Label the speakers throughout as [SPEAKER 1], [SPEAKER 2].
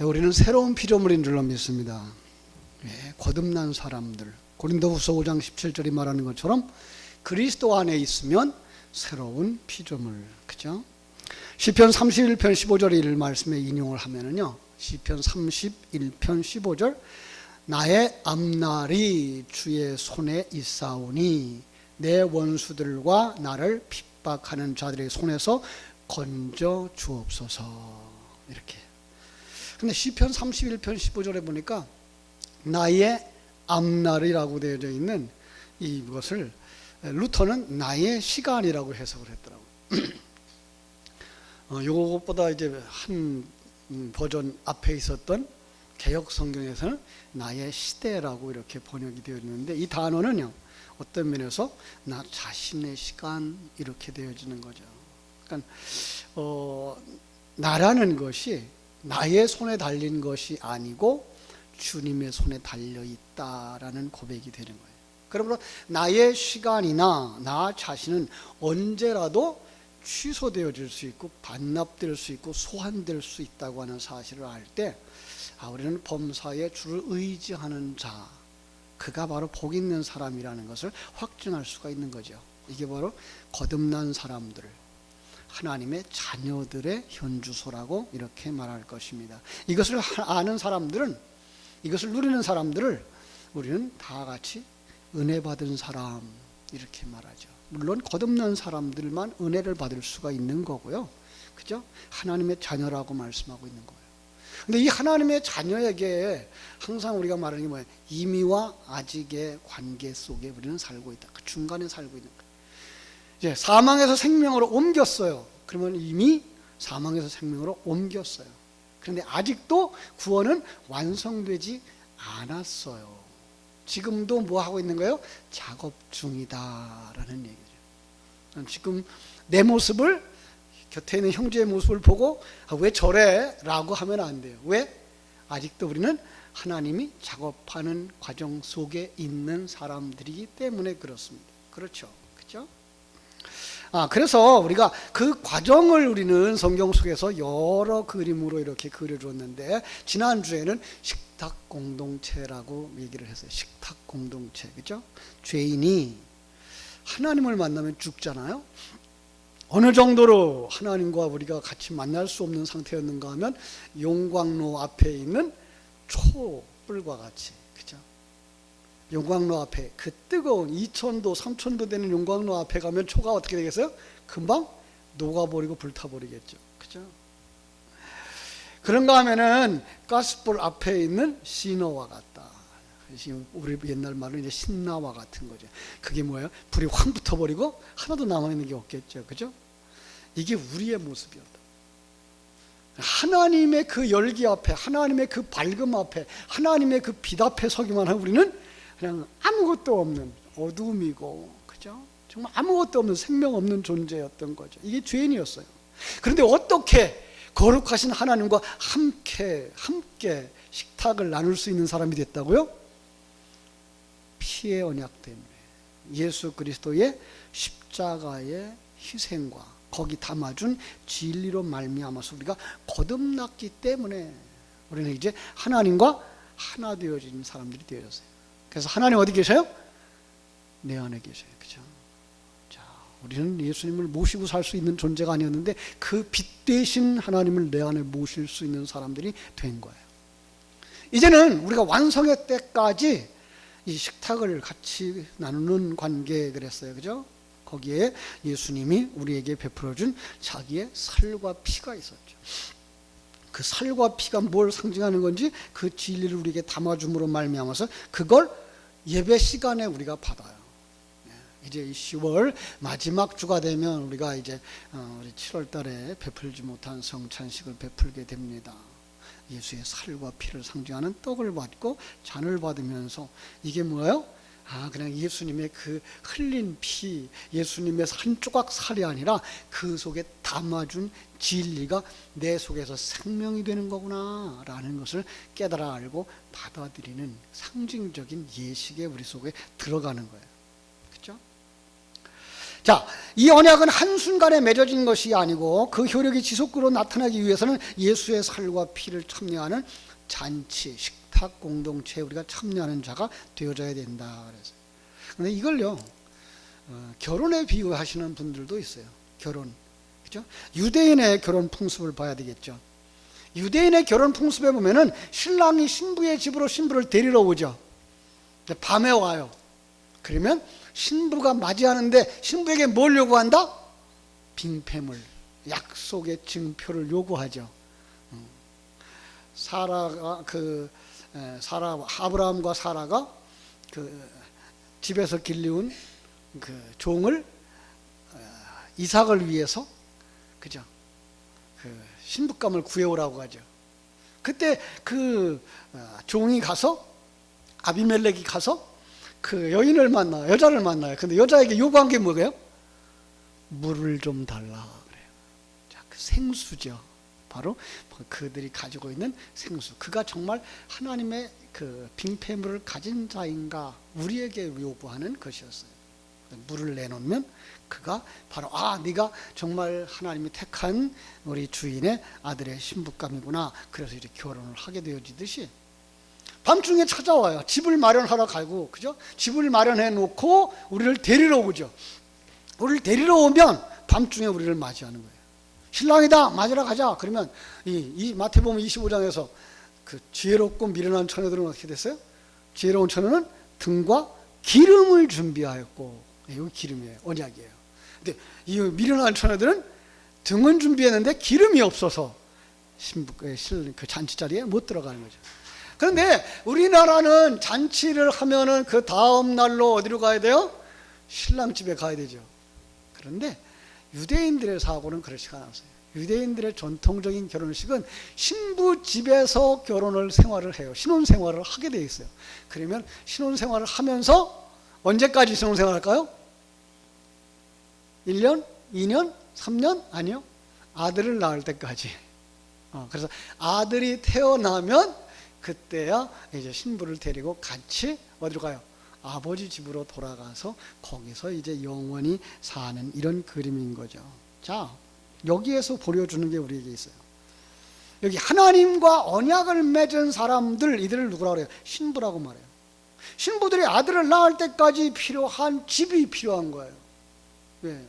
[SPEAKER 1] 우리는 새로운 피조물인 줄로 믿습니다. 거듭난 사람들, 고린도후서 5장 17절이 말하는 것처럼 그리스도 안에 있으면 새로운 피조물, 그죠? 시편 31편 15절의 말씀에 인용을 하면은요, 시편 31편 15절, 나의 앞날이 주의 손에 있사오니 내 원수들과 나를 핍박하는 자들의 손에서 건져 주옵소서. 이렇게. 근데 시편 31편 15절에 보니까 나의 앞날이라고 되어져 있는 이것을 루터는 나의 시간이라고 해석을 했더라고요. 이것보다 이제 한 버전 앞에 있었던 개역 성경에서는 나의 시대라고 이렇게 번역이 되어 있는데, 이 단어는요, 어떤 면에서 나 자신의 시간 이렇게 되어지는 거죠. 그러니까 나라는 것이 나의 손에 달린 것이 아니고 주님의 손에 달려 있다라는 고백이 되는 거예요. 그러므로 나의 시간이나 나 자신은 언제라도 취소되어질 수 있고 반납될 수 있고 소환될 수 있다고 하는 사실을 알 때, 우리는 범사에 주를 의지하는 자, 그가 바로 복 있는 사람이라는 것을 확증할 수가 있는 거죠. 이게 바로 거듭난 사람들, 하나님의 자녀들의 현주소라고 이렇게 말할 것입니다. 이것을 아는 사람들은, 이것을 누리는 사람들을 우리는 다 같이 은혜 받은 사람 이렇게 말하죠. 물론 거듭난 사람들만 은혜를 받을 수가 있는 거고요, 그죠? 하나님의 자녀라고 말씀하고 있는 거예요. 근데 이 하나님의 자녀에게 항상 우리가 말하는 게 뭐예요? 이미와 아직의 관계 속에 우리는 살고 있다. 그 중간에 살고 있는 거예요. 이제 사망에서 생명으로 옮겼어요. 그러면 이미 사망에서 생명으로 옮겼어요. 그런데 아직도 구원은 완성되지 않았어요. 지금도 뭐 하고 있는 거예요? 작업 중이다라는 얘기죠. 지금 내 모습을, 곁에 있는 형제의 모습을 보고 왜 저래? 라고 하면 안 돼요. 왜? 아직도 우리는 하나님이 작업하는 과정 속에 있는 사람들이기 때문에 그렇습니다. 그렇죠? 그렇죠? 그래서 우리가 그 과정을 우리는 성경 속에서 여러 그림으로 이렇게 그려줬는데, 지난주에는 식탁 공동체라고 얘기를 했어요. 식탁 공동체, 그죠? 죄인이 하나님을 만나면 죽잖아요. 어느 정도로 하나님과 우리가 같이 만날 수 없는 상태였는가 하면 용광로 앞에 있는 촛불과 같이, 그죠? 용광로 앞에, 그 뜨거운 2000도 3000도 되는 용광로 앞에 가면 초가 어떻게 되겠어요? 금방 녹아버리고 불타버리겠죠, 그죠? 그런가 하면은 가스불 앞에 있는 시너와 같다. 우리 옛날 말로 이제 신나와 같은 거죠. 그게 뭐예요? 불이 확 붙어버리고 하나도 남아있는 게 없겠죠, 그죠? 이게 우리의 모습이었다. 하나님의 그 열기 앞에, 하나님의 그 밝음 앞에, 하나님의 그 빛 앞에 서기만 하면 우리는 그냥 아무것도 없는 어둠이고, 그죠? 정말 아무것도 없는 생명 없는 존재였던 거죠. 이게 죄인이었어요. 그런데 어떻게 거룩하신 하나님과 함께 식탁을 나눌 수 있는 사람이 됐다고요? 피의 언약 때문에, 예수 그리스도의 십자가의 희생과 거기 담아준 진리로 말미암아서 우리가 거듭났기 때문에 우리는 이제 하나님과 하나 되어진 사람들이 되어졌어요. 그래서 하나님 어디 계셔요? 내 안에 계셔요, 그죠? 자, 우리는 예수님을 모시고 살 수 있는 존재가 아니었는데 그 빛 대신 하나님을 내 안에 모실 수 있는 사람들이 된 거예요. 이제는 우리가 완성의 때까지 이 식탁을 같이 나누는 관계 그랬어요, 그죠? 거기에 예수님이 우리에게 베풀어준 자기의 살과 피가 있었죠. 그 살과 피가 뭘 상징하는 건지 그 진리를 우리에게 담아줌으로 말미암아서 그걸 예배 시간에 우리가 받아요. 이제 10월 마지막 주가 되면 우리가 이제 우리 7월 달에 베풀지 못한 성찬식을 베풀게 됩니다. 예수의 살과 피를 상징하는 떡을 받고 잔을 받으면서, 이게 뭐예요? 그냥 예수님의 그 흘린 피, 예수님의 한 조각 살이 아니라 그 속에 담아준 진리가 내 속에서 생명이 되는 거구나 라는 것을 깨달아 알고 받아들이는 상징적인 예식에 우리 속에 들어가는 거예요. 그렇죠? 자, 이 언약은 한순간에 맺어진 것이 아니고 그 효력이 지속적으로 나타나기 위해서는 예수의 살과 피를 참여하는 잔치, 식탁 공동체에 우리가 참여하는 자가 되어져야 된다. 그래서. 근데 이걸요, 결혼에 비유하시는 분들도 있어요. 결혼. 그죠? 유대인의 결혼 풍습을 봐야 되겠죠. 유대인의 결혼 풍습에 보면은 신랑이 신부의 집으로 신부를 데리러 오죠. 밤에 와요. 그러면 신부가 맞이하는데 신부에게 뭘 요구한다? 빙패물, 약속의 증표를 요구하죠. 아브라함과 사라가 그 집에서 길리운 그 종을 이삭을 위해서, 그죠? 그 신부감을 구해오라고 하죠. 그때 그 종이 가서, 아비멜렉이 가서 그 여인을 만나요. 여자를 만나요. 근데 여자에게 요구한 게 뭐예요? 물을 좀 달라 그래요. 자, 그 생수죠. 바로 그들이 가지고 있는 생수. 그가 정말 하나님의 그 빙패물을 가진 자인가 우리에게 요구하는 것이었어요. 물을 내놓으면 그가 바로 네가 정말 하나님이 택한 우리 주인의 아들의 신부감이구나. 그래서 이렇게 결혼을 하게 되어지듯이 밤중에 찾아와요. 집을 마련하러 가고, 그죠? 집을 마련해 놓고 우리를 데리러 오죠. 우리를 데리러 오면 밤중에 우리를 맞이하는 거예요. 신랑이다, 맞으러 가자. 그러면 이 마태복음 25장에서 그 지혜롭고 미련한 처녀들은 어떻게 됐어요? 지혜로운 처녀는 등과 기름을 준비하였고, 이거 기름이에요. 언약이에요. 근데 이 미련한 처녀들은 등은 준비했는데 기름이 없어서 그 잔치 자리에 못 들어가는 거죠. 그런데 우리나라는 잔치를 하면은 그 다음 날로 어디로 가야 돼요? 신랑 집에 가야 되죠. 그런데 유대인들의 사고는 그렇지가 않았어요. 유대인들의 전통적인 결혼식은 신부 집에서 결혼을 생활을 해요. 신혼생활을 하게 돼 있어요. 그러면 신혼생활을 하면서 언제까지 신혼생활 할까요? 1년? 2년? 3년? 아니요. 아들을 낳을 때까지. 그래서 아들이 태어나면 그때야 이제 신부를 데리고 같이 어디로 가요? 아버지 집으로 돌아가서 거기서 이제 영원히 사는 이런 그림인 거죠. 자, 여기에서 보여주는 게 우리에게 있어요. 여기 하나님과 언약을 맺은 사람들, 이들을 누구라고 그래요? 신부라고 말해요. 신부들이 아들을 낳을 때까지 필요한 집이 필요한 거예요. 왜?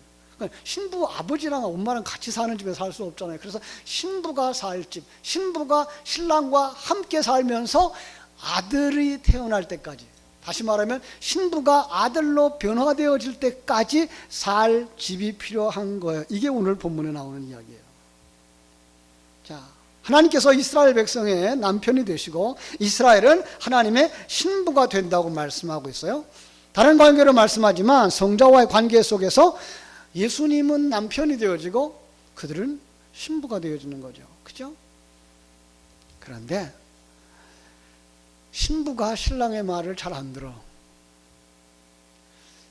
[SPEAKER 1] 신부 아버지랑 엄마랑 같이 사는 집에 살 수 없잖아요. 그래서 신부가 살 집, 신부가 신랑과 함께 살면서 아들이 태어날 때까지, 다시 말하면 신부가 아들로 변화되어질 때까지 살 집이 필요한 거예요. 이게 오늘 본문에 나오는 이야기예요. 자, 하나님께서 이스라엘 백성의 남편이 되시고 이스라엘은 하나님의 신부가 된다고 말씀하고 있어요. 다른 관계로 말씀하지만 성자와의 관계 속에서 예수님은 남편이 되어지고 그들은 신부가 되어지는 거죠. 그죠? 그런데 신부가 신랑의 말을 잘 안 들어.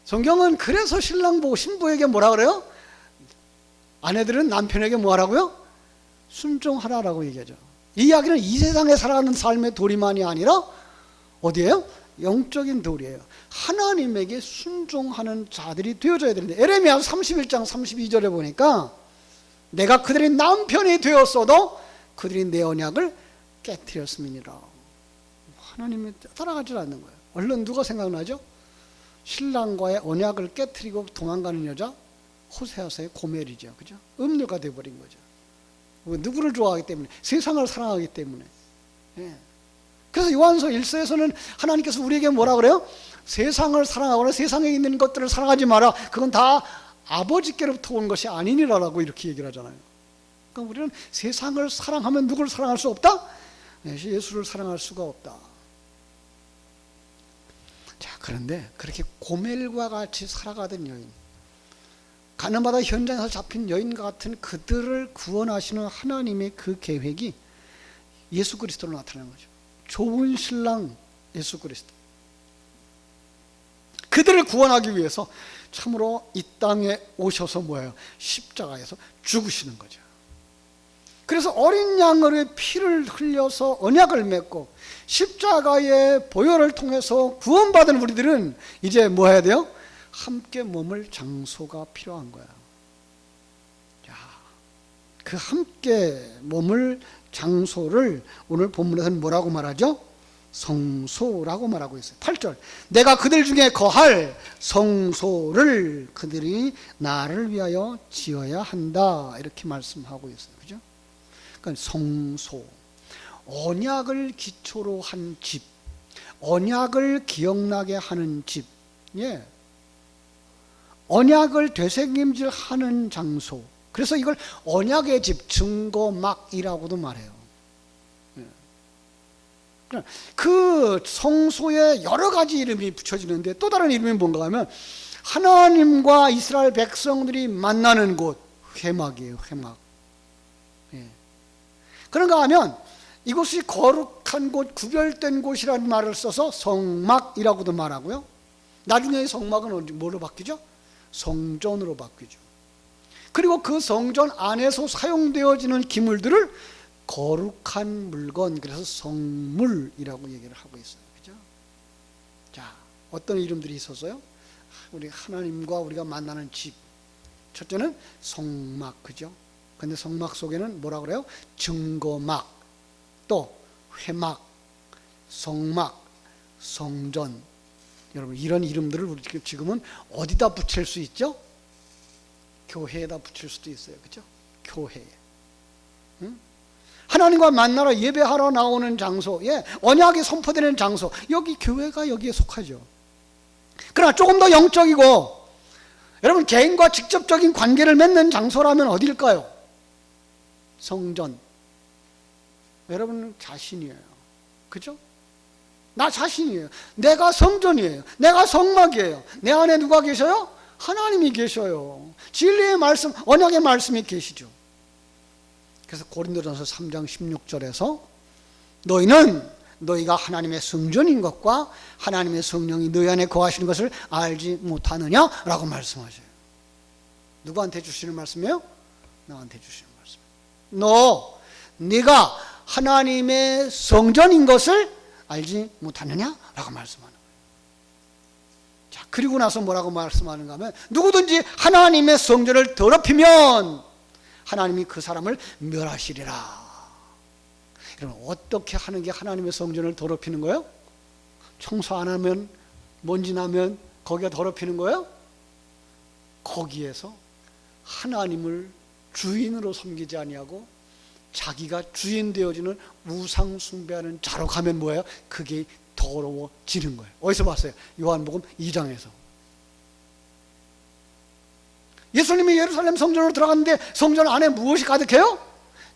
[SPEAKER 1] 성경은 그래서 신랑 보고 신부에게 뭐라 그래요? 아내들은 남편에게 뭐 하라고요? 순종하라라고 얘기하죠. 이 이야기는 이 세상에 살아가는 삶의 도리만이 아니라 어디예요? 영적인 도리예요. 하나님에게 순종하는 자들이 되어져야 되는데, 에레미야 31장 32절에 보니까 내가 그들의 남편이 되었어도 그들이 내 언약을 깨뜨렸음이니라. 하나님이 따라가지 않는 거예요. 얼른 누가 생각나죠? 신랑과의 언약을 깨뜨리고 도망가는 여자, 호세아서의 고멜이죠. 그죠? 음녀가 되어버린 거죠. 누구를 좋아하기 때문에? 세상을 사랑하기 때문에. 예. 그래서 요한서 1서에서는 하나님께서 우리에게 뭐라 그래요? 세상을 사랑하거나 세상에 있는 것들을 사랑하지 마라. 그건 다 아버지께로부터 온 것이 아니니라라고 이렇게 얘기를 하잖아요. 그러니까 우리는 세상을 사랑하면 누구를 사랑할 수 없다? 예수를 사랑할 수가 없다. 자, 그런데 그렇게 고멜과 같이 살아가던 여인, 가늠하다 현장에서 잡힌 여인과 같은 그들을 구원하시는 하나님의 그 계획이 예수 그리스도로 나타나는 거죠. 좋은 신랑 예수 그리스도. 그들을 구원하기 위해서 참으로 이 땅에 오셔서 뭐예요? 십자가에서 죽으시는 거죠. 그래서 어린 양의 피를 흘려서 언약을 맺고 십자가의 보혈을 통해서 구원받은 우리들은 이제 뭐 해야 돼요? 함께 머물 장소가 필요한 거야. 자, 그 함께 머물 장소를 오늘 본문에서는 뭐라고 말하죠? 성소라고 말하고 있어요. 8절. 내가 그들 중에 거할 성소를 그들이 나를 위하여 지어야 한다. 이렇게 말씀하고 있어요. 그죠? 그러니까 성소. 언약을 기초로 한 집. 언약을 기억나게 하는 집. 예. 언약을 되새김질 하는 장소. 그래서 이걸 언약의 집, 증거막이라고도 말해요. 그 성소에 여러 가지 이름이 붙여지는데 또 다른 이름이 뭔가 하면 하나님과 이스라엘 백성들이 만나는 곳, 회막이에요. 회막. 예. 그런가 하면 이곳이 거룩한 곳, 구별된 곳이라는 말을 써서 성막이라고도 말하고요. 나중에 성막은 뭐로 바뀌죠? 성전으로 바뀌죠. 그리고 그 성전 안에서 사용되어지는 기물들을 거룩한 물건, 그래서 성물이라고 얘기를 하고 있어요. 그죠? 자, 어떤 이름들이 있었어요? 우리 하나님과 우리가 만나는 집. 첫째는 성막, 그죠? 근데 성막 속에는 뭐라 그래요? 증거막, 또 회막, 성막, 성전. 여러분, 이런 이름들을 우리 지금은 어디다 붙일 수 있죠? 교회에다 붙일 수도 있어요. 그죠? 교회에. 응? 하나님과 만나러 예배하러 나오는 장소, 예, 언약이 선포되는 장소, 여기 교회가 여기에 속하죠. 그러나 조금 더 영적이고 여러분 개인과 직접적인 관계를 맺는 장소라면 어딜까요? 성전. 여러분 자신이에요. 그죠? 나 자신이에요. 내가 성전이에요. 내가 성막이에요. 내 안에 누가 계셔요? 하나님이 계셔요. 진리의 말씀, 언약의 말씀이 계시죠. 그래서 고린도전서 3장 16절에서 너희는 너희가 하나님의 성전인 것과 하나님의 성령이 너희 안에 거하시는 것을 알지 못하느냐라고 말씀하셔요. 누구한테 주시는 말씀이에요? 나한테 주시는 말씀. 네가 하나님의 성전인 것을 알지 못하느냐라고 말씀하는 거예요. 자, 그리고 나서 뭐라고 말씀하는가 하면 누구든지 하나님의 성전을 더럽히면 하나님이 그 사람을 멸하시리라. 여러분, 어떻게 하는 게 하나님의 성전을 더럽히는 거예요? 청소 안 하면, 먼지 나면 거기가 더럽히는 거예요? 거기에서 하나님을 주인으로 섬기지 아니하고 자기가 주인 되어지는 우상 숭배하는 자로 가면 뭐예요? 그게 더러워지는 거예요. 어디서 봤어요? 요한복음 2장에서. 예수님이 예루살렘 성전으로 들어갔는데 성전 안에 무엇이 가득해요?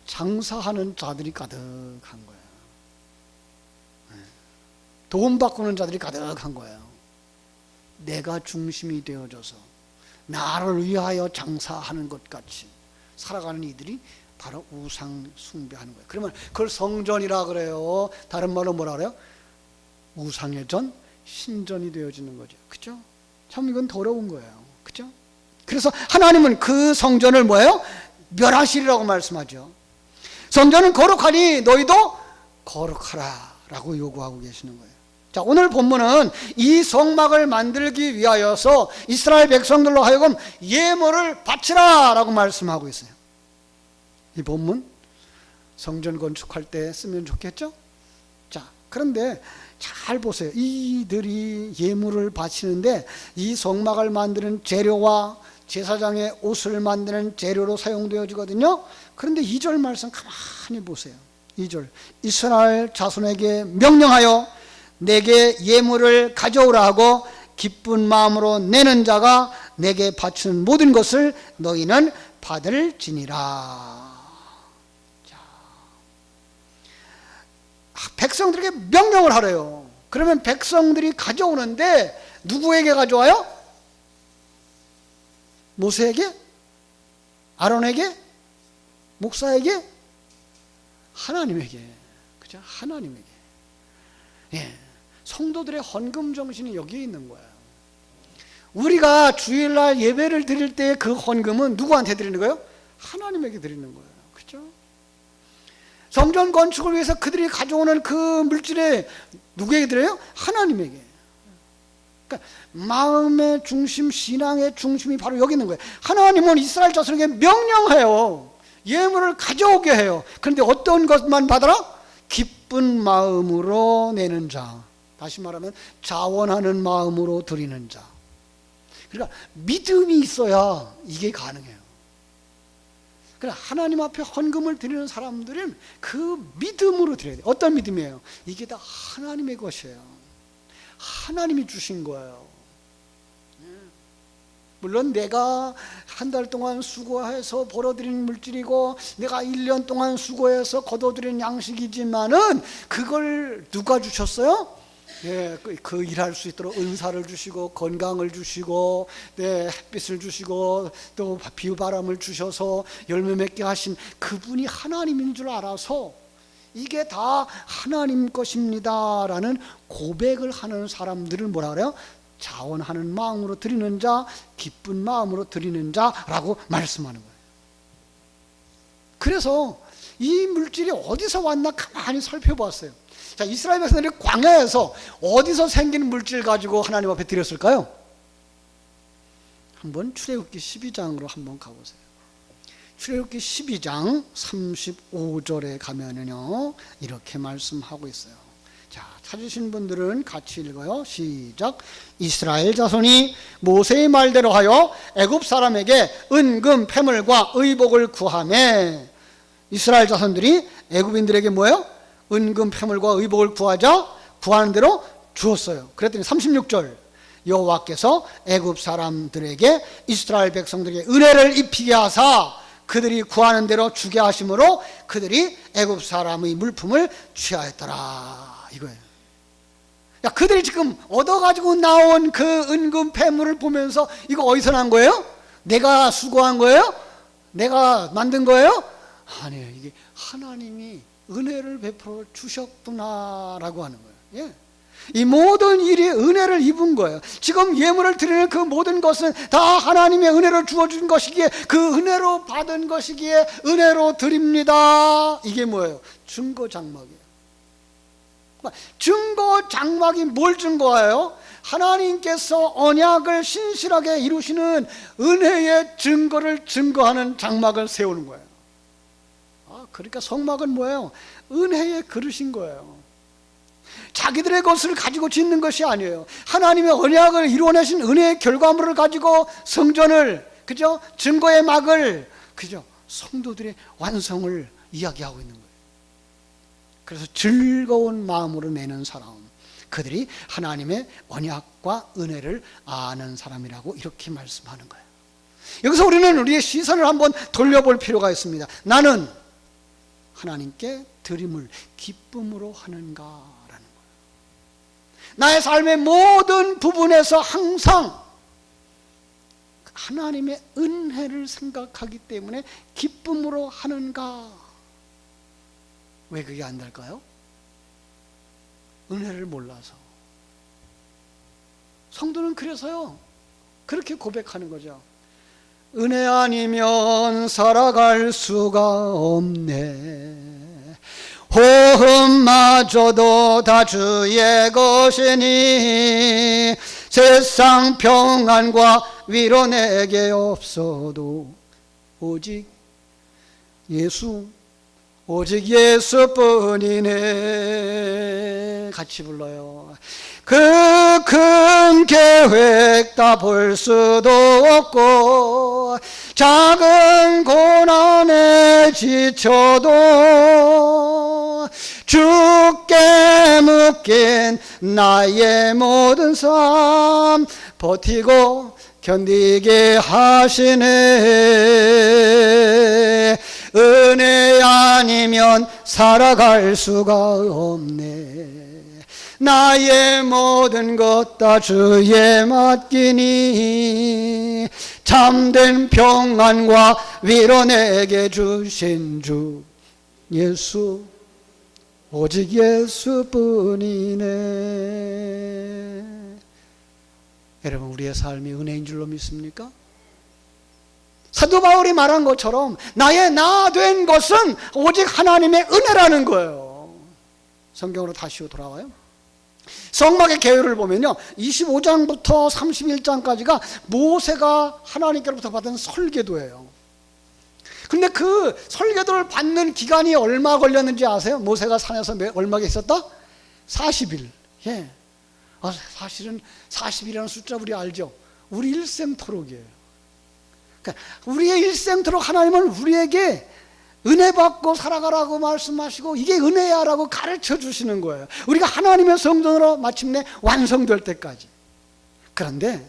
[SPEAKER 1] 장사하는 자들이 가득한 거예요. 돈 바꾸는 자들이 가득한 거예요. 내가 중심이 되어져서 나를 위하여 장사하는 것 같이 살아가는 이들이 바로 우상 숭배하는 거예요. 그러면 그걸 성전이라 그래요. 다른 말로 뭐라 그래요? 우상의 전, 신전이 되어지는 거죠. 그죠? 참 이건 더러운 거예요. 그죠? 그래서 하나님은 그 성전을 뭐예요? 멸하시리라고 말씀하죠. 성전은 거룩하니 너희도 거룩하라 라고 요구하고 계시는 거예요. 자, 오늘 본문은 이 성막을 만들기 위하여서 이스라엘 백성들로 하여금 예물을 바치라 라고 말씀하고 있어요. 이 본문 성전 건축할 때 쓰면 좋겠죠? 자, 그런데 잘 보세요. 이들이 예물을 바치는데 이 성막을 만드는 재료와 제사장의 옷을 만드는 재료로 사용되어지거든요. 그런데 2절 말씀 가만히 보세요. 2절 이스라엘 자손에게 명령하여 내게 예물을 가져오라 하고 기쁜 마음으로 내는 자가 내게 바치는 모든 것을 너희는 받을지니라. 자, 백성들에게 명령을 하래요. 그러면 백성들이 가져오는데 누구에게 가져와요? 모세에게? 아론에게? 목사에게? 하나님에게. 그죠? 하나님에게. 예. 성도들의 헌금 정신이 여기에 있는 거예요. 우리가 주일날 예배를 드릴 때 그 헌금은 누구한테 드리는 거예요? 하나님에게 드리는 거예요. 그죠? 성전 건축을 위해서 그들이 가져오는 그 물질에 누구에게 드려요? 하나님에게. 그러니까 마음의 중심, 신앙의 중심이 바로 여기 있는 거예요. 하나님은 이스라엘 자손에게 명령해요. 예물을 가져오게 해요. 그런데 어떤 것만 받아라? 기쁜 마음으로 내는 자. 다시 말하면 자원하는 마음으로 드리는 자. 그러니까 믿음이 있어야 이게 가능해요. 그러니까 하나님 앞에 헌금을 드리는 사람들은 그 믿음으로 드려야 돼요. 어떤 믿음이에요? 이게 다 하나님의 것이에요. 하나님이 주신 거예요. 물론 내가 한 달 동안 수고해서 벌어들인 물질이고 내가 1년 동안 수고해서 거둬들인 양식이지만은 그걸 누가 주셨어요? 예, 그 일할 수 있도록 은사를 주시고 건강을 주시고 네, 햇빛을 주시고 또 비바람을 주셔서 열매 맺게 하신 그분이 하나님인 줄 알아서 이게 다 하나님 것입니다 라는 고백을 하는 사람들을 뭐라 그래요? 자원하는 마음으로 드리는 자, 기쁜 마음으로 드리는 자라고 말씀하는 거예요. 그래서 이 물질이 어디서 왔나 가만히 살펴봤어요. 자, 이스라엘 백성들이 광야에서 어디서 생긴 물질 가지고 하나님 앞에 드렸을까요? 한번 출애굽기 12장으로 한번 가보세요. 출애굽기 12장 35절에 가면은요 이렇게 말씀하고 있어요. 자, 찾으신 분들은 같이 읽어요. 시작. 이스라엘 자손이 모세의 말대로 하여 애굽 사람에게 은금 패물과 의복을 구하매. 이스라엘 자손들이 애굽인들에게 뭐예요? 은금 패물과 의복을 구하자 구하는 대로 주었어요. 그랬더니 36절 여호와께서 애굽 사람들에게 이스라엘 백성들에게 은혜를 입히게 하사 그들이 구하는 대로 주게 하심으로 그들이 애굽 사람의 물품을 취하였더라 이거예요. 야, 그들이 지금 얻어가지고 나온 그 은금 패물을 보면서 이거 어디서 난 거예요? 내가 수고한 거예요? 내가 만든 거예요? 아니에요. 이게 하나님이 은혜를 베풀어 주셨구나라고 하는 거예요. 예. 이 모든 일이 은혜를 입은 거예요. 지금 예물을 드리는 그 모든 것은 다 하나님의 은혜로 주어진 것이기에 그 은혜로 받은 것이기에 은혜로 드립니다. 이게 뭐예요? 증거 장막이에요. 증거 장막이 뭘 증거해요? 하나님께서 언약을 신실하게 이루시는 은혜의 증거를 증거하는 장막을 세우는 거예요. 그러니까 성막은 뭐예요? 은혜의 그릇인 거예요. 자기들의 것을 가지고 짓는 것이 아니에요. 하나님의 언약을 이루어내신 은혜의 결과물을 가지고 성전을, 그죠? 증거의 막을, 그죠? 성도들의 완성을 이야기하고 있는 거예요. 그래서 즐거운 마음으로 내는 사람, 그들이 하나님의 언약과 은혜를 아는 사람이라고 이렇게 말씀하는 거예요. 여기서 우리는 우리의 시선을 한번 돌려볼 필요가 있습니다. 나는 하나님께 드림을 기쁨으로 하는가라는 거예요. 나의 삶의 모든 부분에서 항상 하나님의 은혜를 생각하기 때문에 기쁨으로 하는가? 왜 그게 안 될까요? 은혜를 몰라서. 성도는 그래서요 그렇게 고백하는 거죠. 은혜 아니면 살아갈 수가 없네. 호흡마저도 다 주의 것이니 세상 평안과 위로 내게 없어도 오직 예수뿐이네. 같이 불러요. 그 큰 계획 다 볼 수도 없고 작은 고난에 지쳐도 주께 묶인 나의 모든 삶 버티고 견디게 하시네. 은혜 아니면 살아갈 수가 없네. 나의 모든 것 다 주에 맡기니 참된 평안과 위로 내게 주신 주 예수 오직 예수뿐이네. 여러분 우리의 삶이 은혜인 줄로 믿습니까? 사도 바울이 말한 것처럼 나의 나 된 것은 오직 하나님의 은혜라는 거예요. 성경으로 다시 돌아와요. 성막의 계율을 보면요, 25장부터 31장까지가 모세가 하나님께로부터 받은 설계도예요. 근데 그 설계도를 받는 기간이 얼마 걸렸는지 아세요? 모세가 산에서 얼마 있었다? 40일. 예. 사실은 40일이라는 숫자 우리 알죠? 우리 일생토록이에요. 그러니까 우리의 일생토록 하나님은 우리에게 은혜 받고 살아가라고 말씀하시고 이게 은혜야라고 가르쳐 주시는 거예요. 우리가 하나님의 성전으로 마침내 완성될 때까지. 그런데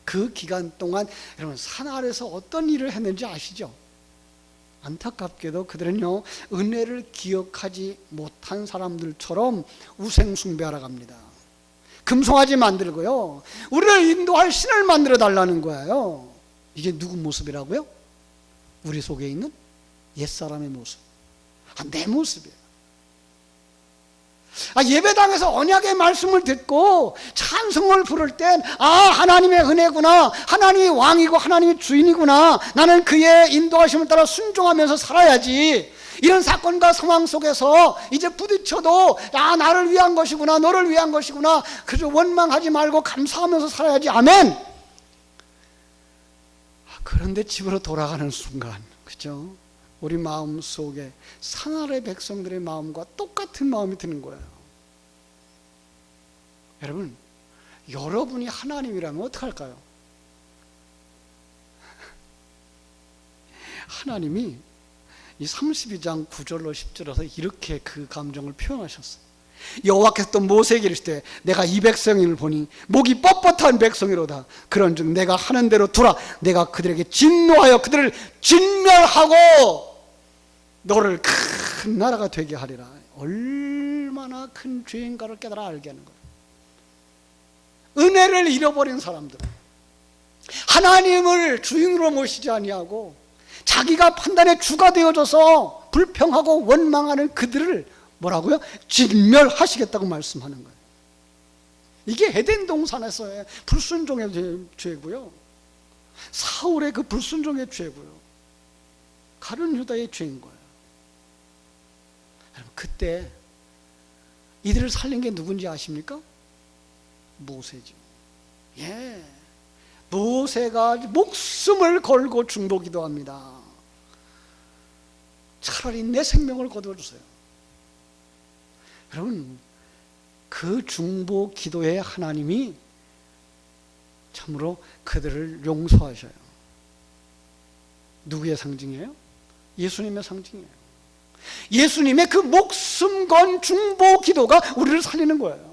[SPEAKER 1] 그 기간 동안 여러분 산 아래서 어떤 일을 했는지 아시죠? 안타깝게도 그들은요, 은혜를 기억하지 못한 사람들처럼 우생숭배하러 갑니다. 금송아지 만들고요, 우리를 인도할 신을 만들어 달라는 거예요. 이게 누구 모습이라고요? 우리 속에 있는 옛사람의 모습. 내 모습이에요. 예배당에서 언약의 말씀을 듣고 찬송을 부를 땐 하나님의 은혜구나, 하나님이 왕이고 하나님이 주인이구나, 나는 그의 인도하심을 따라 순종하면서 살아야지, 이런 사건과 상황 속에서 이제 부딪혀도 나를 위한 것이구나, 너를 위한 것이구나, 그저 원망하지 말고 감사하면서 살아야지. 아멘. 그런데 집으로 돌아가는 순간, 그죠? 우리 마음 속에 산 아래 백성들의 마음과 똑같은 마음이 드는 거예요. 여러분, 여러분이 하나님이라면 어떡할까요? 하나님이 이 32장 9절로 10절에서 이렇게 그 감정을 표현하셨어요. 여호와께서 또 모세에게 이르시되 내가 이 백성을 보니 목이 뻣뻣한 백성이로다. 그런즉 내가 하는 대로 두라. 내가 그들에게 진노하여 그들을 진멸하고 너를 큰 나라가 되게 하리라. 얼마나 큰 죄인가를 깨달아 알게 하는 거예요. 은혜를 잃어버린 사람들, 하나님을 주인으로 모시지 아니하고 자기가 판단의 주가 되어져서 불평하고 원망하는 그들을 뭐라고요? 진멸하시겠다고 말씀하는 거예요. 이게 에덴 동산에서의 불순종의 죄고요, 사울의 그 불순종의 죄고요, 가룟 유다의 죄인 거예요. 여러분, 그때 이들을 살린 게 누군지 아십니까? 모세죠. 예, 모세가 목숨을 걸고 중보기도 합니다. 차라리 내 생명을 거둬주세요. 여러분, 그 중보 기도에 하나님이 참으로 그들을 용서하셔요. 누구의 상징이에요? 예수님의 상징이에요. 예수님의 그 목숨 건 중보 기도가 우리를 살리는 거예요.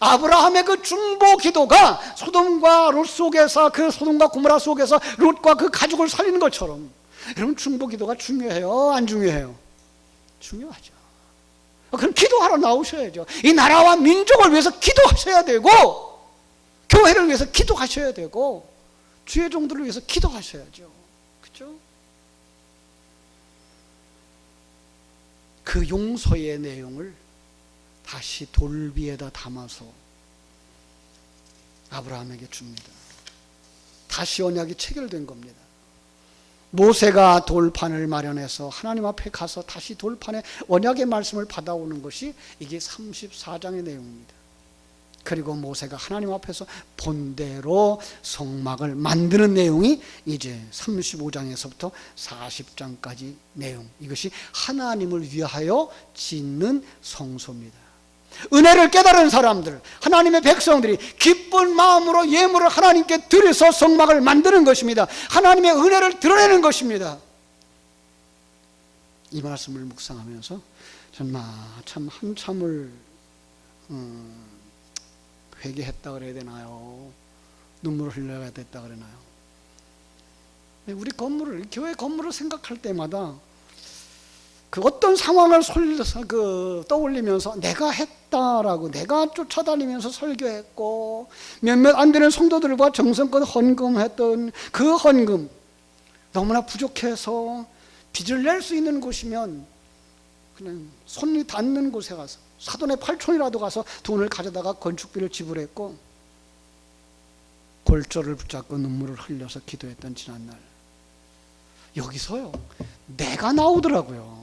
[SPEAKER 1] 아브라함의 그 중보 기도가 소돔과 롯 속에서, 그 소돔과 고모라 속에서 롯과 그 가족을 살리는 것처럼, 여러분, 중보 기도가 중요해요? 안 중요해요? 중요하죠. 그럼 기도하러 나오셔야죠. 이 나라와 민족을 위해서 기도하셔야 되고, 교회를 위해서 기도하셔야 되고, 주의 종들을 위해서 기도하셔야죠. 그렇죠? 그 용서의 내용을 다시 돌비에다 담아서 아브라함에게 줍니다. 다시 언약이 체결된 겁니다. 모세가 돌판을 마련해서 하나님 앞에 가서 다시 돌판에 언약의 말씀을 받아오는 것이 이게 34장의 내용입니다. 그리고 모세가 하나님 앞에서 본대로 성막을 만드는 내용이 이제 35장에서부터 40장까지 내용. 이것이 하나님을 위하여 짓는 성소입니다. 은혜를 깨달은 사람들, 하나님의 백성들이 기쁜 마음으로 예물을 하나님께 드려서 성막을 만드는 것입니다. 하나님의 은혜를 드러내는 것입니다. 이 말씀을 묵상하면서 정말 참 한참을 회개했다 그래야 되나요? 눈물을 흘려야 됐다 그러나요? 우리 건물을, 교회 건물을 생각할 때마다 그 어떤 상황을 떠올리면서 내가 했다라고, 내가 쫓아다니면서 설교했고 몇몇 안 되는 성도들과 정성껏 헌금했던 그 헌금, 너무나 부족해서 빚을 낼 수 있는 곳이면 그냥 손이 닿는 곳에 가서 사돈의 팔촌이라도 가서 돈을 가져다가 건축비를 지불했고 골조를 붙잡고 눈물을 흘려서 기도했던 지난날, 여기서요 내가 나오더라고요.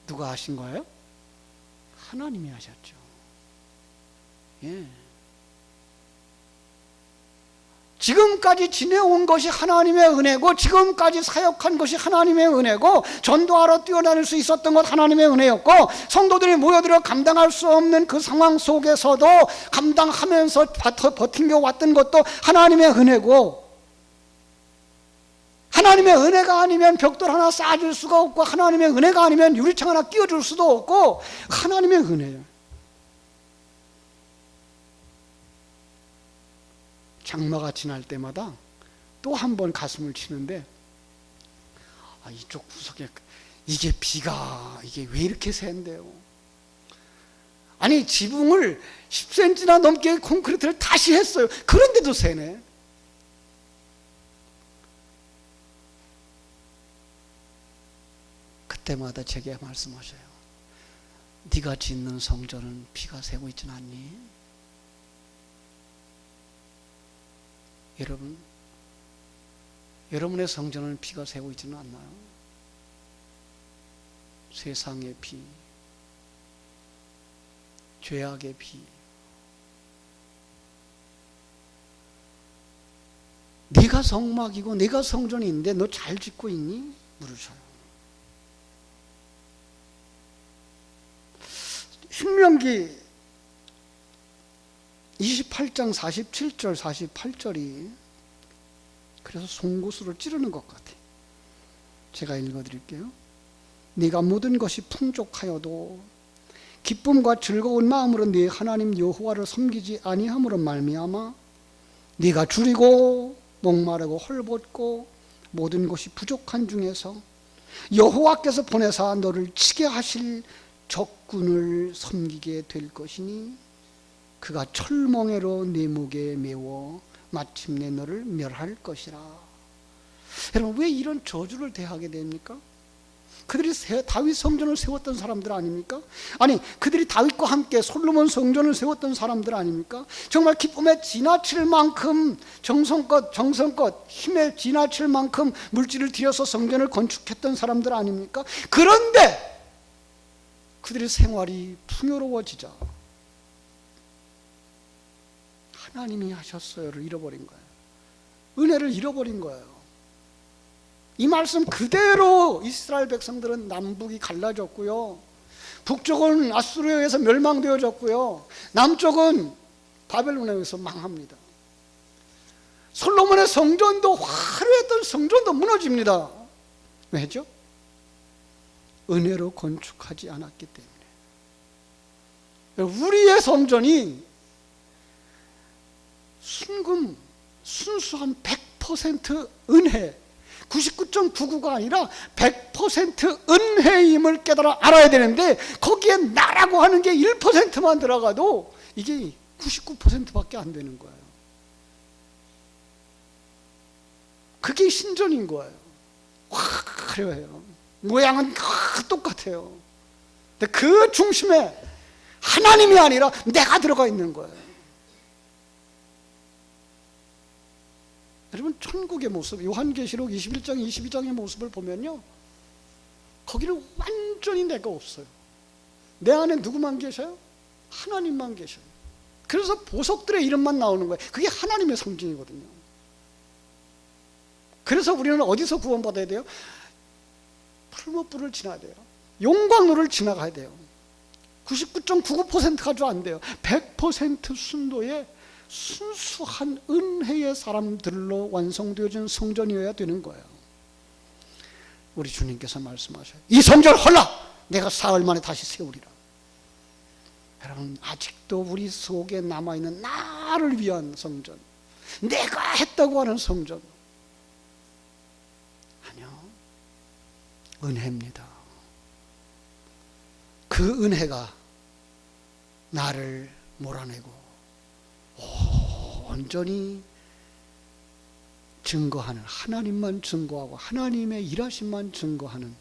[SPEAKER 1] 누가 하신 거예요? 하나님이 하셨죠. 예. 지금까지 지내온 것이 하나님의 은혜고, 지금까지 사역한 것이 하나님의 은혜고, 전도하러 뛰어다닐 수 있었던 것 하나님의 은혜였고, 성도들이 모여들어 감당할 수 없는 그 상황 속에서도 감당하면서 버틴겨 왔던 것도 하나님의 은혜고, 하나님의 은혜가 아니면 벽돌 하나 쌓아줄 수가 없고, 하나님의 은혜가 아니면 유리창 하나 끼워줄 수도 없고, 하나님의 은혜예요. 장마가 지날 때마다 또 한 번 가슴을 치는데, 이쪽 구석에 이게 비가 이게 왜 이렇게 센데요? 아니 지붕을 10cm나 넘게 콘크리트를 다시 했어요. 그런데도 세네. 그때마다 제게 말씀하셔요. 네가 짓는 성전은 비가 새고 있지는 않니? 여러분, 여러분의 성전은 비가 새고 있지는 않나요? 세상의 비, 죄악의 비, 네가 성막이고 네가 성전인데 너 잘 짓고 있니? 물으셔요. 신명기 28장 47절 48절이 그래서 송구스를 찌르는 것 같아요. 제가 읽어드릴게요. 네가 모든 것이 풍족하여도 기쁨과 즐거운 마음으로 네 하나님 여호와를 섬기지 아니함으로 말미암아 네가 줄이고 목마르고 헐벗고 모든 것이 부족한 중에서 여호와께서 보내사 너를 치게 하실 적군을 섬기게 될 것이니 그가 철멍에로 네 목에 메워 마침내 너를 멸할 것이라. 여러분, 왜 이런 저주를 대하게 됩니까? 그들이 다윗 성전을 세웠던 사람들 아닙니까? 아니, 그들이 다윗과 함께 솔로몬 성전을 세웠던 사람들 아닙니까? 정말 기쁨에 지나칠 만큼 정성껏 힘에 지나칠 만큼 물질을 들여서 성전을 건축했던 사람들 아닙니까? 그런데 그들의 생활이 풍요로워지자 하나님이 하셨어요를 잃어버린 거예요. 은혜를 잃어버린 거예요. 이 말씀 그대로 이스라엘 백성들은 남북이 갈라졌고요, 북쪽은 아수르에 의해서 멸망되어졌고요, 남쪽은 바벨론에 의해서 망합니다. 솔로몬의 성전도, 화려했던 성전도 무너집니다. 왜죠? 은혜로 건축하지 않았기 때문에. 우리의 성전이 순수한 100% 은혜, 99.99가 아니라 100% 은혜임을 깨달아 알아야 되는데, 거기에 나라고 하는 게 1%만 들어가도 이게 99%밖에 안 되는 거예요. 그게 신전인 거예요. 화려해요. 모양은 똑같아요. 근데 그 중심에 하나님이 아니라 내가 들어가 있는 거예요. 여러분, 천국의 모습, 요한계시록 21장 22장의 모습을 보면요, 거기는 완전히 내가 없어요. 내 안에 누구만 계셔요? 하나님만 계셔요. 그래서 보석들의 이름만 나오는 거예요. 그게 하나님의 상징이거든요. 그래서 우리는 어디서 구원받아야 돼요? 풀무불을 지나야 돼요. 용광로를 지나가야 돼요. 99.99%가 좀 안 돼요. 100% 순도의 순수한 은혜의 사람들로 완성되어진 성전이어야 되는 거예요. 우리 주님께서 말씀하셔요. 이 성전 헐라! 내가 사흘 만에 다시 세우리라. 여러분, 아직도 우리 속에 남아있는 나를 위한 성전, 내가 했다고 하는 성전, 아니요, 은혜입니다. 그 은혜가 나를 몰아내고 온전히 증거하는, 하나님만 증거하고 하나님의 일하심만 증거하는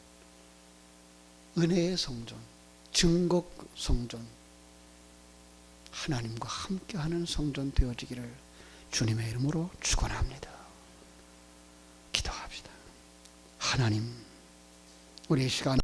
[SPEAKER 1] 은혜의 성전, 증거 성전, 하나님과 함께하는 성전 되어지기를 주님의 이름으로 축원합니다. 기도합시다. 하나님, 우리의 시간